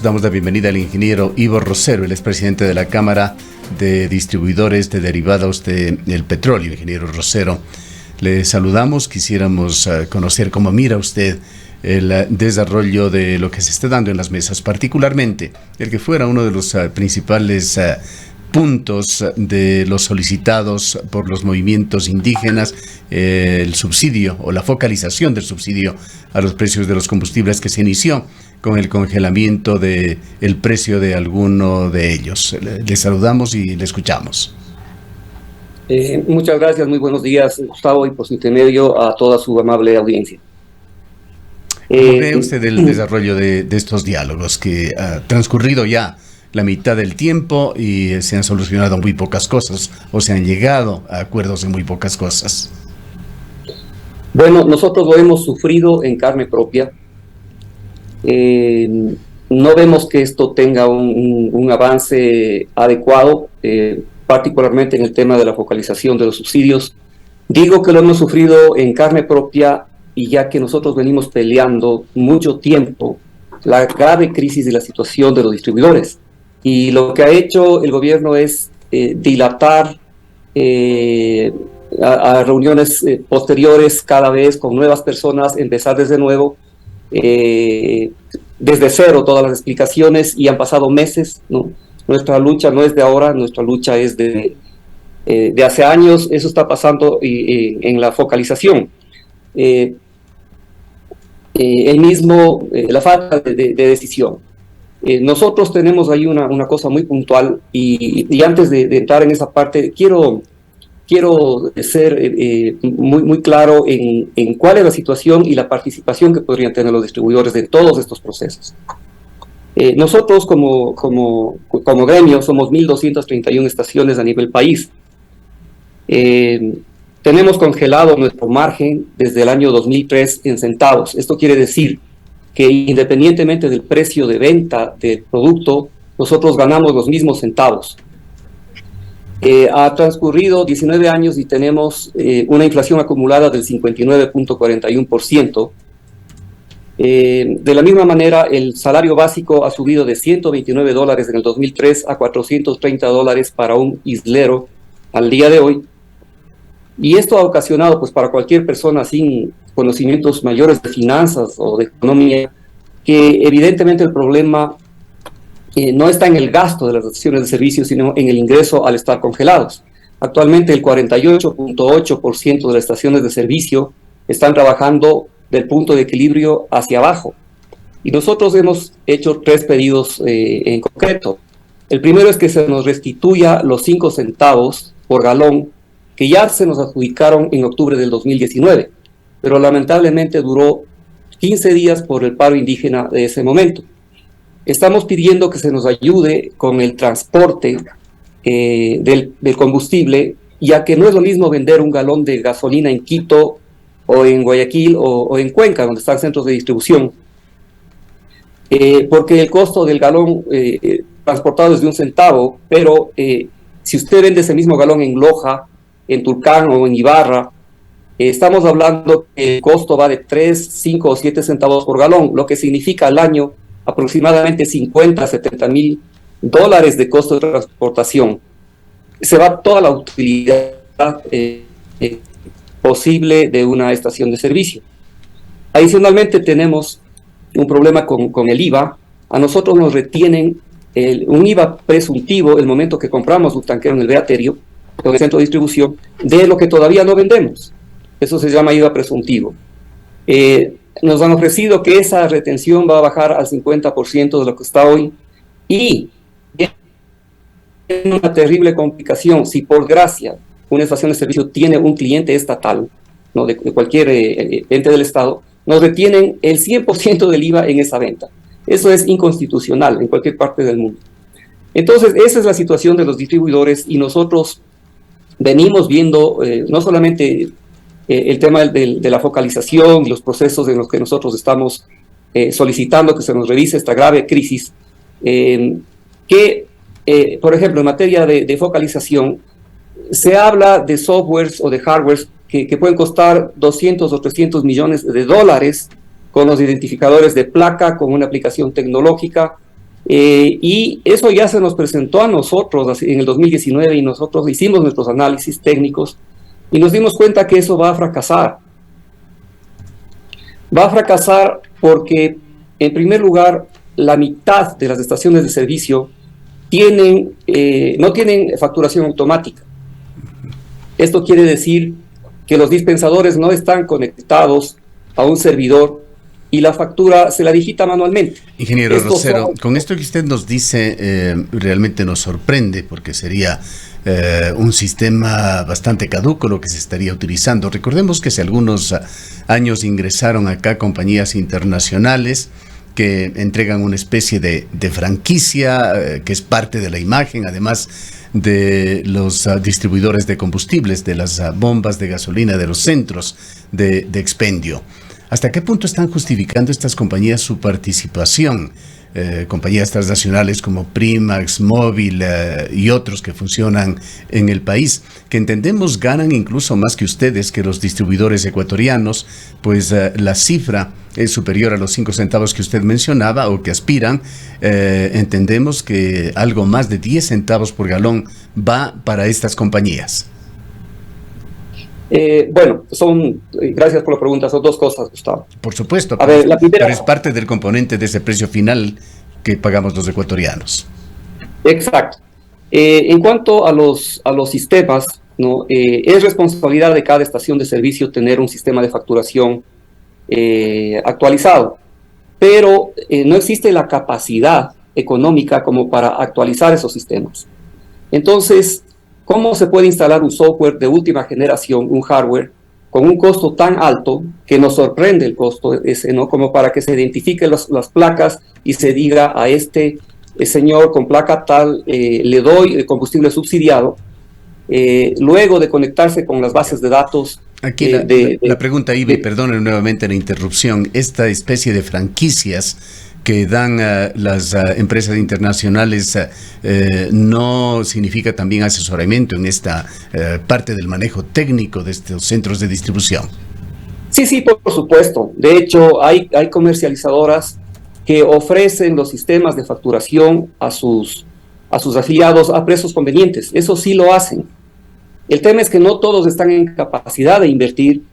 damos la bienvenida al ingeniero Ivo Rosero, el expresidente de la Cámara de Distribuidores de Derivados del Petróleo. Ingeniero Rosero, le saludamos. Quisiéramos conocer cómo mira usted el desarrollo de lo que se está dando en las mesas, particularmente el que fuera uno de los principales puntos de los solicitados por los movimientos indígenas, el subsidio o la focalización del subsidio a los precios de los combustibles, que se inició con el congelamiento del precio de alguno de ellos. Le saludamos y le escuchamos. Muchas gracias, muy buenos días, Gustavo, y por su intermedio a toda su amable audiencia. ¿Cómo ve usted el desarrollo de estos diálogos que ha transcurrido ya la mitad del tiempo y se han solucionado muy pocas cosas, o se han llegado a acuerdos en muy pocas cosas? Bueno, nosotros lo hemos sufrido en carne propia. No vemos que esto tenga un avance adecuado, particularmente en el tema de la focalización de los subsidios. Digo que lo hemos sufrido en carne propia y ya que nosotros venimos peleando mucho tiempo la grave crisis de la situación de los distribuidores. Y lo que ha hecho el gobierno es dilatar a reuniones posteriores cada vez con nuevas personas, empezar desde nuevo, desde cero todas las explicaciones, y han pasado meses, ¿no? Nuestra lucha no es de ahora, nuestra lucha es de hace años. Eso está pasando en la focalización. La falta de decisión. Nosotros tenemos ahí una cosa muy puntual y antes de entrar en esa parte, quiero ser muy claro en cuál es la situación y la participación que podrían tener los distribuidores de todos estos procesos. Nosotros como gremio somos 1.231 estaciones a nivel país. Tenemos congelado nuestro margen desde el año 2003 en centavos. Esto quiere decir que independientemente del precio de venta del producto, nosotros ganamos los mismos centavos. Ha transcurrido 19 años y tenemos una inflación acumulada del 59.41%. De la misma manera, el salario básico ha subido de $129 en el 2003 a $430 para un islero al día de hoy. Y esto ha ocasionado, pues, para cualquier persona sin conocimientos mayores de finanzas o de economía, que evidentemente el problema no está en el gasto de las estaciones de servicio, sino en el ingreso al estar congelados. Actualmente el 48.8% de las estaciones de servicio están trabajando del punto de equilibrio hacia abajo. Y nosotros hemos hecho 3 pedidos en concreto. El primero es que se nos restituya los 5 centavos por galón que ya se nos adjudicaron en octubre del 2019, pero lamentablemente duró 15 días por el paro indígena de ese momento. Estamos pidiendo que se nos ayude con el transporte del combustible, ya que no es lo mismo vender un galón de gasolina en Quito o en Guayaquil o en Cuenca, donde están centros de distribución, porque el costo del galón transportado es de 1 centavo, pero si usted vende ese mismo galón en Loja, en Tulcán o en Ibarra, estamos hablando que el costo va de 3, 5 o 7 centavos por galón, lo que significa al año aproximadamente 50 a 70 mil dólares de costo de transportación. Se va toda la utilidad posible de una estación de servicio. Adicionalmente tenemos un problema con el IVA. A nosotros nos retienen un IVA presuntivo el momento que compramos un tanquero en el beaterio, en el centro de distribución, de lo que todavía no vendemos. Eso se llama IVA presuntivo. Nos han ofrecido que esa retención va a bajar al 50% de lo que está hoy, y es una terrible complicación. Si por gracia una estación de servicio tiene un cliente estatal, ¿no?, de cualquier ente del Estado, nos retienen el 100% del IVA en esa venta. Eso es inconstitucional en cualquier parte del mundo. Entonces, esa es la situación de los distribuidores, y nosotros venimos viendo no solamente el tema de la focalización y los procesos en los que nosotros estamos solicitando que se nos revise esta grave crisis, por ejemplo, en materia de focalización, se habla de softwares o de hardwares que pueden costar 200 o 300 millones de dólares con los identificadores de placa, con una aplicación tecnológica, Y eso ya se nos presentó a nosotros en el 2019 y nosotros hicimos nuestros análisis técnicos y nos dimos cuenta que eso va a fracasar. Va a fracasar porque, en primer lugar, la mitad de las estaciones de servicio no tienen facturación automática. Esto quiere decir que los dispensadores no están conectados a un servidor y la factura se la digita manualmente. Ingeniero Rosero, con esto que usted nos dice realmente nos sorprende porque sería un sistema bastante caduco lo que se estaría utilizando. Recordemos que hace algunos años ingresaron acá compañías internacionales que entregan una especie de franquicia que es parte de la imagen, además de los distribuidores de combustibles, de las bombas de gasolina, de los centros de expendio. ¿Hasta qué punto están justificando estas compañías su participación? Compañías transnacionales como Primax, Móvil y otros que funcionan en el país, que entendemos ganan incluso más que ustedes, que los distribuidores ecuatorianos, pues la cifra es superior a los 5 centavos que usted mencionaba o que aspiran. Entendemos que algo más de 10 centavos por galón va para estas compañías. Bueno, gracias por la pregunta, son dos cosas, Gustavo. Por supuesto, a ver, la primera, pero es parte del componente de ese precio final que pagamos los ecuatorianos. Exacto. En cuanto a los sistemas, ¿no? Es responsabilidad de cada estación de servicio tener un sistema de facturación actualizado, pero no existe la capacidad económica como para actualizar esos sistemas. Entonces, ¿cómo se puede instalar un software de última generación, un hardware, con un costo tan alto que nos sorprende el costo ese, ¿no? Como para que se identifiquen las placas y se diga a este señor con placa tal, le doy combustible subsidiado, luego de conectarse con las bases de datos. Aquí la pregunta, Ibi, perdonen nuevamente la interrupción, esta especie de franquicias que dan las empresas internacionales no significa también asesoramiento en esta parte del manejo técnico de estos centros de distribución. Sí, por supuesto. De hecho, hay comercializadoras que ofrecen los sistemas de facturación a sus afiliados a precios convenientes. Eso sí lo hacen. El tema es que no todos están en capacidad de invertir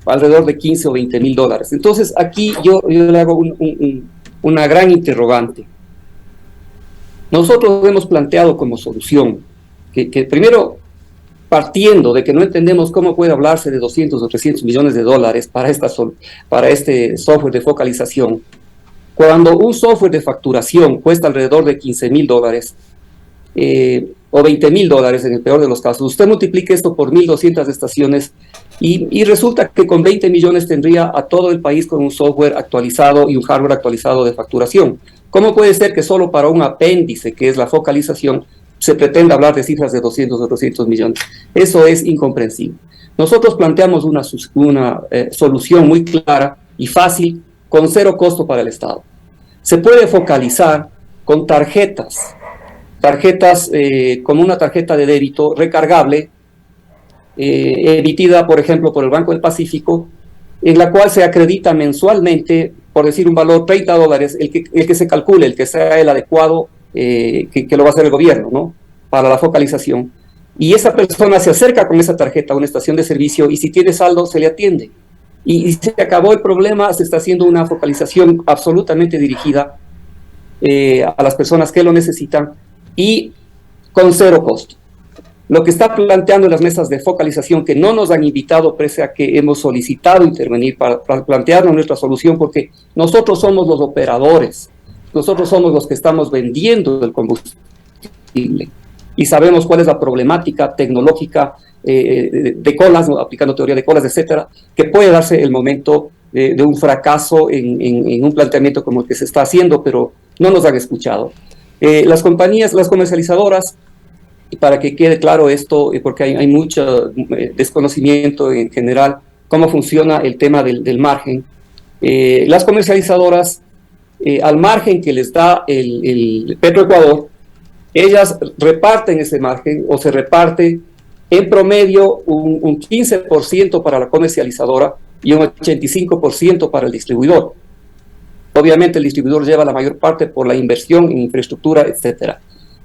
alrededor de 15 o 20 mil dólares. Entonces, aquí yo le hago una gran interrogante. Nosotros hemos planteado como solución que primero, partiendo de que no entendemos cómo puede hablarse de 200 o 300 millones de dólares para este software de focalización, cuando un software de facturación cuesta alrededor de 15 mil dólares, o 20 mil dólares en el peor de los casos, usted multiplique esto por 1.200 estaciones y resulta que con 20 millones tendría a todo el país con un software actualizado y un hardware actualizado de facturación. ¿Cómo puede ser que solo para un apéndice, que es la focalización, se pretenda hablar de cifras de 200 o 300 millones? Eso es incomprensible. Nosotros planteamos una solución muy clara y fácil, con cero costo para el Estado. Se puede focalizar con tarjetas como una tarjeta de débito recargable, emitida, por ejemplo, por el Banco del Pacífico, en la cual se acredita mensualmente, por decir un valor, 30 dólares, el que se calcule, el que sea el adecuado, que lo va a hacer el gobierno, ¿no? Para la focalización. Y esa persona se acerca con esa tarjeta a una estación de servicio y si tiene saldo, se le atiende. Y se acabó el problema, se está haciendo una focalización absolutamente dirigida a las personas que lo necesitan y con cero costo. Lo que está planteando en las mesas de focalización, que no nos han invitado, pese a que hemos solicitado intervenir para plantearnos nuestra solución, porque nosotros somos los operadores, nosotros somos los que estamos vendiendo el combustible y sabemos cuál es la problemática tecnológica de colas, ¿no? Aplicando teoría de colas, etcétera, que puede darse el momento de un fracaso en un planteamiento como el que se está haciendo, pero no nos han escuchado. Las compañías, las comercializadoras, y para que quede claro esto, porque hay mucho desconocimiento en general, cómo funciona el tema del margen. Las comercializadoras, al margen que les da el Petroecuador, ellas reparten ese margen o se reparte en promedio un 15% para la comercializadora y un 85% para el distribuidor. Obviamente el distribuidor lleva la mayor parte por la inversión en infraestructura, etcétera.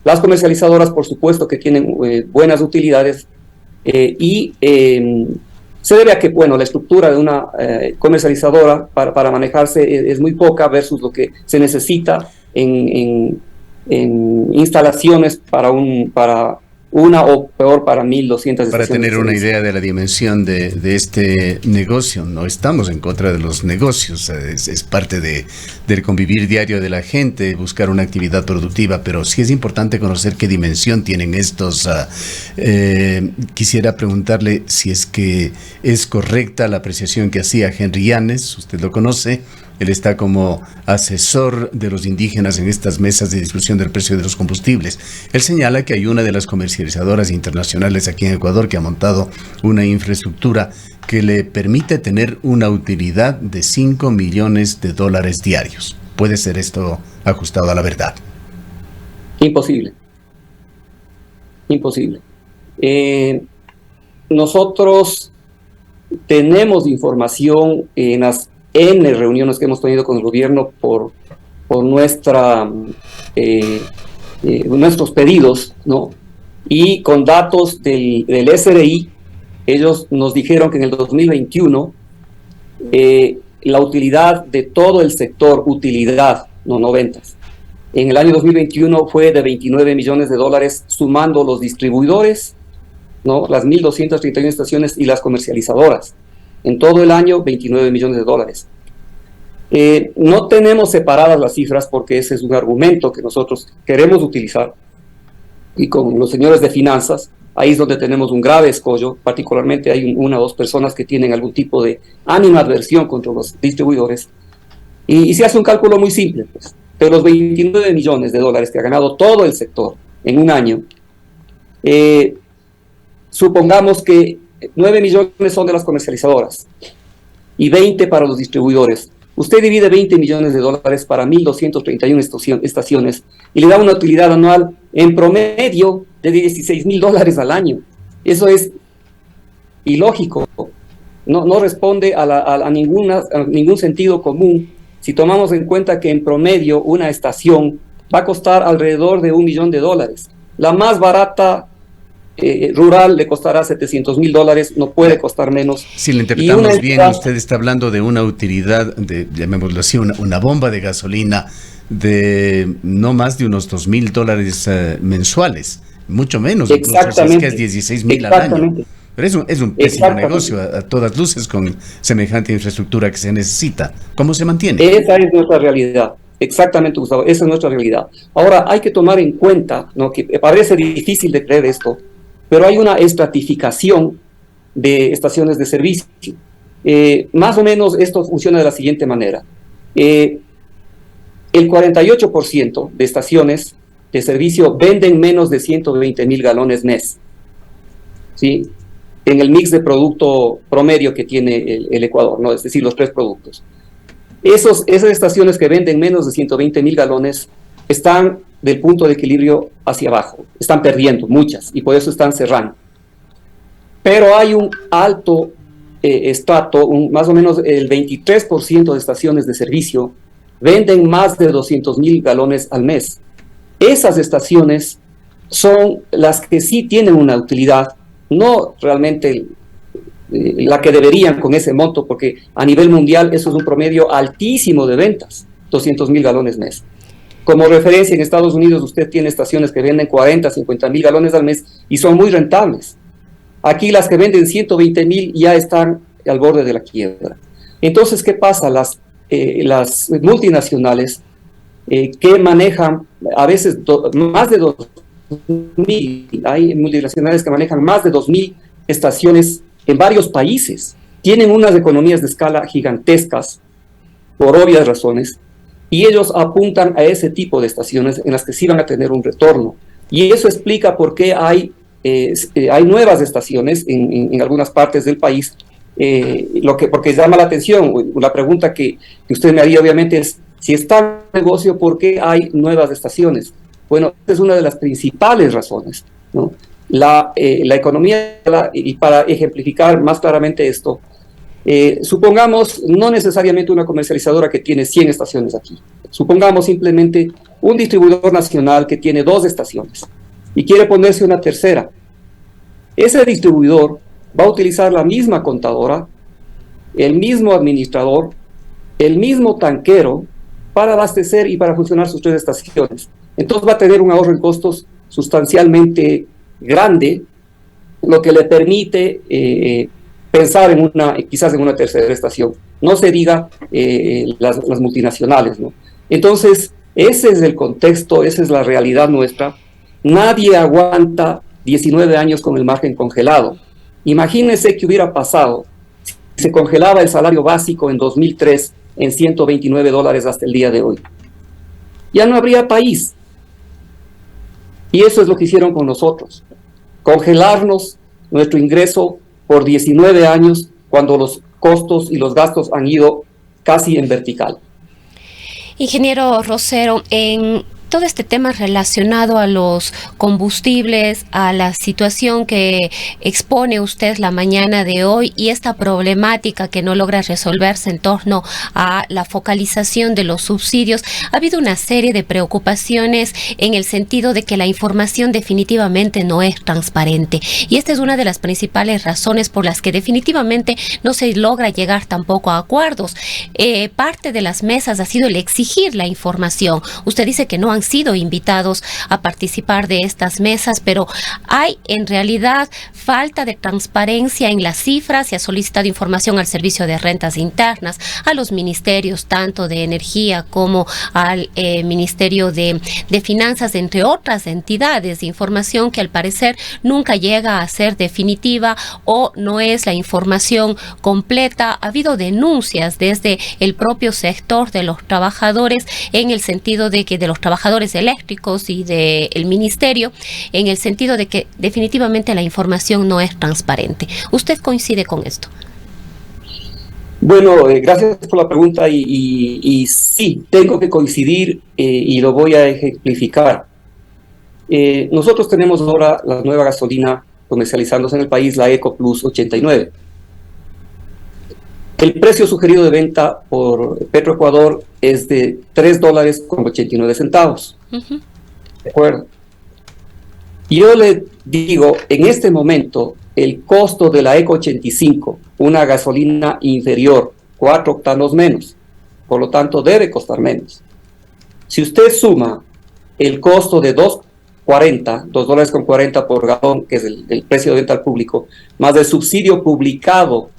Las comercializadoras, por supuesto, que tienen buenas utilidades y se debe a que, bueno, la estructura de una comercializadora para manejarse es muy poca versus lo que se necesita en instalaciones para una o peor para 1.200 Para estaciones tener de una servicio. idea de la dimensión de este negocio, no estamos en contra de los negocios, es parte del convivir diario de la gente, buscar una actividad productiva, pero sí es importante conocer qué dimensión tienen estos. Quisiera preguntarle si es que es correcta la apreciación que hacía Henry Yanes, usted lo conoce. Él está como asesor de los indígenas en estas mesas de discusión del precio de los combustibles. Él señala que hay una de las comercializadoras internacionales aquí en Ecuador que ha montado una infraestructura que le permite tener una utilidad de $5 millones diarios. ¿Puede ser esto ajustado a la verdad? Imposible. Imposible. Nosotros tenemos información en las N reuniones que hemos tenido con el gobierno por nuestros pedidos, ¿no? Y con datos del SRI, ellos nos dijeron que en el 2021 la utilidad de todo el sector, utilidad, no ventas, en el año 2021 fue de $29 millones, sumando los distribuidores, ¿no? Las 1.231 estaciones y las comercializadoras. En todo el año, $29 millones. No tenemos separadas las cifras porque ese es un argumento que nosotros queremos utilizar. Y con los señores de finanzas, ahí es donde tenemos un grave escollo. Particularmente hay una o dos personas que tienen algún tipo de animadversión contra los distribuidores. Y se hace un cálculo muy simple, pues. De los $29 millones que ha ganado todo el sector en un año, supongamos que 9 millones son de las comercializadoras y 20 para los distribuidores. Usted divide $20 millones para 1.231 estaciones y le da una utilidad anual en promedio de $16,000 al año. Eso es ilógico. No responde a ningún sentido común. Si tomamos en cuenta que en promedio una estación va a costar alrededor de $1 millón. La más barata rural le costará $700,000, no puede costar menos. Si le interpretamos bien, usted está hablando de una utilidad, llamémoslo así, una bomba de gasolina de no más de unos $2,000 mensuales, mucho menos, Exactamente. Incluso, es que es 16,000 al año. Pero es un pésimo negocio a todas luces con semejante infraestructura que se necesita. ¿Cómo se mantiene? Esa es nuestra realidad. Exactamente, Gustavo, esa es nuestra realidad. Ahora, hay que tomar en cuenta, ¿no?, que parece difícil de creer esto, pero hay una estratificación de estaciones de servicio. Más o menos esto funciona de la siguiente manera. El 48% de estaciones de servicio venden menos de 120,000 galones mes, ¿sí?, en el mix de producto promedio que tiene el Ecuador, ¿no?, es decir, los tres productos. Esas estaciones que venden menos de 120,000 galones están del punto de equilibrio hacia abajo, están perdiendo muchas y por eso están cerrando. Pero hay un alto estrato, más o menos el 23% de estaciones de servicio venden más de 200,000 galones al mes. Esas estaciones son las que sí tienen una utilidad, no realmente la que deberían con ese monto, porque a nivel mundial eso es un promedio altísimo de ventas, 200,000 galones mes. Como referencia, en Estados Unidos usted tiene estaciones que venden 40, 50,000 galones al mes y son muy rentables. Aquí las que venden 120,000 ya están al borde de la quiebra. Entonces, ¿qué pasa? Las multinacionales que manejan a veces más de 2,000, hay multinacionales que manejan más de 2,000 estaciones en varios países, tienen unas economías de escala gigantescas, por obvias razones, y ellos apuntan a ese tipo de estaciones en las que sí van a tener un retorno. Y eso explica por qué hay nuevas estaciones en algunas partes del país, porque llama la atención. La pregunta que usted me haría obviamente es, si está en negocio, ¿por qué hay nuevas estaciones? Bueno, esa es una de las principales razones, ¿no? La economía, y para ejemplificar más claramente esto, Supongamos, no necesariamente una comercializadora que tiene 100 estaciones aquí. Supongamos simplemente un distribuidor nacional que tiene 2 estaciones y quiere ponerse una tercera. Ese distribuidor va a utilizar la misma contadora, el mismo administrador, el mismo tanquero para abastecer y para funcionar sus 3 estaciones. Entonces va a tener un ahorro en costos sustancialmente grande, lo que le permite pensar quizás en una tercera estación. No se diga las multinacionales, ¿no? Entonces, ese es el contexto, esa es la realidad nuestra. Nadie aguanta 19 años con el margen congelado. Imagínense qué hubiera pasado si se congelaba el salario básico en 2003 en $129 hasta el día de hoy. Ya no habría país. Y eso es lo que hicieron con nosotros. Congelarnos nuestro ingreso por 19 años cuando los costos y los gastos han ido casi en vertical. Ingeniero Rosero, en todo este tema relacionado a los combustibles, a la situación que expone usted la mañana de hoy y esta problemática que no logra resolverse en torno a la focalización de los subsidios, ha habido una serie de preocupaciones en el sentido de que la información definitivamente no es transparente. Y esta es una de las principales razones por las que definitivamente no se logra llegar tampoco a acuerdos. Parte de las mesas ha sido el exigir la información. Usted dice que no han sido invitados a participar de estas mesas, pero hay en realidad falta de transparencia en las cifras. Se ha solicitado información al Servicio de Rentas Internas, a los ministerios tanto de Energía como al Ministerio de Finanzas, entre otras entidades, de información que al parecer nunca llega a ser definitiva o no es la información completa. Ha habido denuncias desde el propio sector de los trabajadores en el sentido de que de los trabajadores eléctricos y del ministerio, en el sentido de que definitivamente la información no es transparente. ¿Usted coincide con esto? Bueno, gracias por la pregunta y sí, tengo que coincidir y lo voy a ejemplificar. Nosotros tenemos ahora la nueva gasolina comercializándose en el país, la EcoPlus 89. El precio sugerido de venta por Petroecuador es de $3.89. ¿De acuerdo? Y yo le digo, en este momento, el costo de la Eco 85, una gasolina inferior, 4 octanos menos, por lo tanto debe costar menos. Si usted suma el costo de $2.40 por galón, que es el precio de venta al público, más el subsidio publicado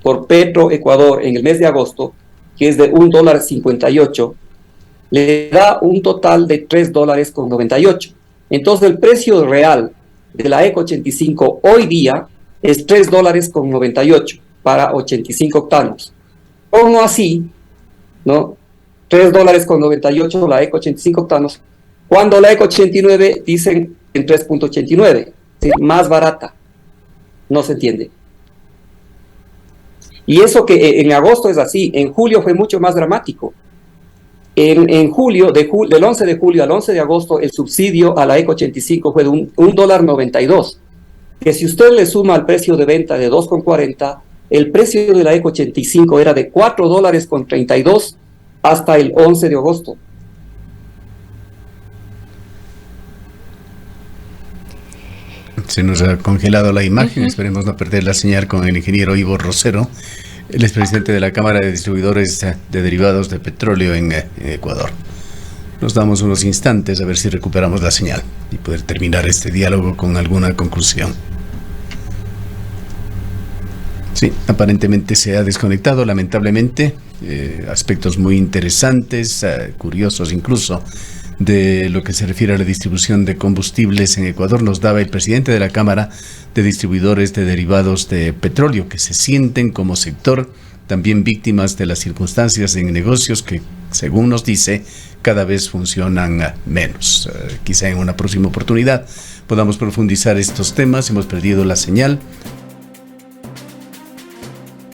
por Petroecuador en el mes de agosto, que es de $1.58, le da un total de $3.98. Entonces el precio real de la Eco 85 hoy día es $3.98 para 85 octanos. ¿Cómo así? ¿No? $3.98 la Eco 85 octanos, cuando la Eco 89 dicen en 3.89, ¿sí? Más barata. No se entiende. Y eso que en agosto es así, en julio fue mucho más dramático. En julio, del 11 de julio al 11 de agosto, el subsidio a la Eco 85 fue de $1.92, que si usted le suma al precio de venta de $2.40, el precio de la Eco 85 era de $4.32 hasta el 11 de agosto. Se nos ha congelado la imagen, esperemos no perder la señal con el ingeniero Ivo Rosero, el expresidente de la Cámara de Distribuidores de Derivados de Petróleo en Ecuador. Nos damos unos instantes a ver si recuperamos la señal y poder terminar este diálogo con alguna conclusión. Sí, aparentemente se ha desconectado, lamentablemente. Aspectos muy interesantes, curiosos incluso, de lo que se refiere a la distribución de combustibles en Ecuador, nos daba el presidente de la Cámara de Distribuidores de Derivados de Petróleo, que se sienten como sector también víctimas de las circunstancias en negocios que, según nos dice, cada vez funcionan menos. Quizá en una próxima oportunidad podamos profundizar estos temas. Hemos perdido la señal.